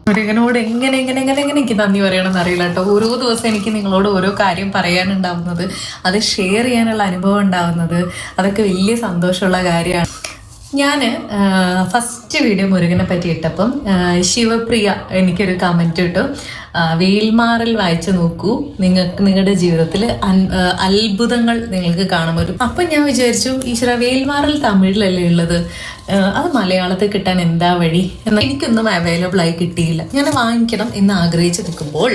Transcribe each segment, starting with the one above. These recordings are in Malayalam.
മുരുകനോട് എങ്ങനെ എനിക്ക് നന്ദി പറയണമെന്ന് അറിയില്ല കേട്ടോ. ഓരോ ദിവസം എനിക്ക് നിങ്ങളോട് ഓരോ കാര്യം പറയാനുണ്ടാവുന്നത്, അത് ഷെയർ ചെയ്യാനുള്ള അനുഭവം ഉണ്ടാവുന്നത്, അതൊക്കെ വലിയ സന്തോഷമുള്ള കാര്യമാണ്. ഞാൻ ഫസ്റ്റ് വീഡിയോ മുരുകനെ പറ്റി ഇട്ടപ്പം ശിവപ്രിയ എനിക്കൊരു കമൻറ്റ് ഇട്ടു, വേൽമാറൽ വായിച്ചു നോക്കൂ, നിങ്ങളുടെ ജീവിതത്തിൽ അത്ഭുതങ്ങൾ നിങ്ങൾക്ക് കാണുമ്പോൾ. അപ്പം ഞാൻ വിചാരിച്ചു, ഈശ്വര വേൽമാറൽ തമിഴിലല്ലേ ഉള്ളത്, അത് മലയാളത്തിൽ കിട്ടാൻ എന്താ വഴി എന്ന്. എനിക്കൊന്നും അവൈലബിൾ ആയി കിട്ടിയില്ല. ഞാൻ വാങ്ങിക്കണം എന്ന് ആഗ്രഹിച്ച് നിൽക്കുമ്പോൾ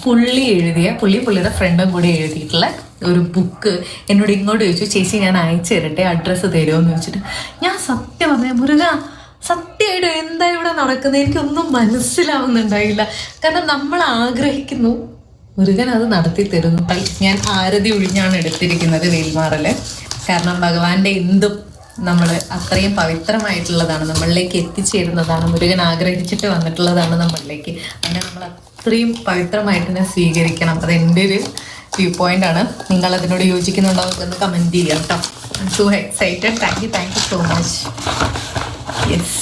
പുള്ളിയുടെ ഫ്രണ്ടും കൂടി എഴുതിയിട്ടുള്ള ഒരു ബുക്ക് എന്നോട് ഇങ്ങോട്ട് ചോദിച്ചു, ചേച്ചി ഞാൻ അയച്ചു തരട്ടെ, അഡ്രസ്സ് തരുമോ എന്ന് ചോദിച്ചിട്ട്. ഞാൻ സത്യം പറഞ്ഞ മുരുക, സത്യമായിട്ട് എന്താ ഇവിടെ നടക്കുന്നത് എനിക്കൊന്നും മനസ്സിലാവുന്നുണ്ടായില്ല. കാരണം നമ്മൾ ആഗ്രഹിക്കുന്നു, മുരുകൻ അത് നടത്തി തരുന്നു. ഞാൻ ആരതി ഒഴിഞ്ഞാണ് എടുത്തിരിക്കുന്നത് വേൽമാറല്. കാരണം ഭഗവാന്റെ എന്തും നമ്മൾ അത്രയും പവിത്രമായിട്ടുള്ളതാണ്, നമ്മളിലേക്ക് എത്തിച്ചേരുന്നതാണ്, മുരുകൻ ആഗ്രഹിച്ചിട്ട് വന്നിട്ടുള്ളതാണ് നമ്മളിലേക്ക്. അങ്ങനെ നമ്മൾ അത്രയും പവിത്രമായിട്ട് തന്നെ സ്വീകരിക്കണം. അത് എൻ്റെ ഒരു വ്യൂ പോയിന്റ് ആണ്. നിങ്ങൾ അതിനോട് യോജിക്കുന്നുണ്ടോ എന്ന് കമൻറ്റ് ചെയ്യാം കേട്ടോ. I am so excited. Thank you so much. Yes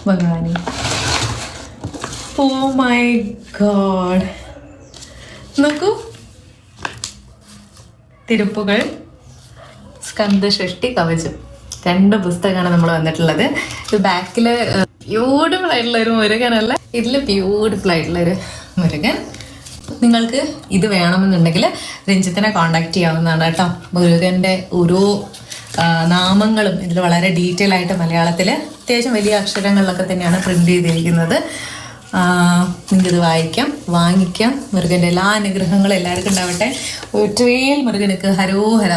Bhagavani, oh my god, നോക്കൂ, തിരുപ്പുകൾ, സ്കന്ദഷഷ്ടി കവചം, 2 പുസ്തകമാണ് നമ്മൾ വന്നിട്ടുള്ളത്. ഇത് ബാക്കിൽ ബ്യൂട്ടിഫുൾ ആയിട്ടുള്ളൊരു മുരുകനല്ല, ഇതിൽ ബ്യൂട്ടിഫുൾ ആയിട്ടുള്ളൊരു മുരുകൻ. നിങ്ങൾക്ക് ഇത് വേണമെന്നുണ്ടെങ്കിൽ രഞ്ജിത്തിനെ കോണ്ടാക്ട് ചെയ്യാവുന്നതാണ് കേട്ടോ. മുരുകൻ്റെ ഓരോ നാമങ്ങളും ഇതിൽ വളരെ ഡീറ്റെയിൽ ആയിട്ട് മലയാളത്തിൽ അത്യാവശ്യം വലിയ അക്ഷരങ്ങളിലൊക്കെ തന്നെയാണ് പ്രിന്റ് ചെയ്തിരിക്കുന്നത്. നിങ്ങൾക്കിത് വാങ്ങിക്കാം. മുരുകൻ്റെ എല്ലാ അനുഗ്രഹങ്ങളും എല്ലാവർക്കും ഉണ്ടാവട്ടെ. ഒറ്റവേൽ മുരുകനക്ക് ഹരോഹര.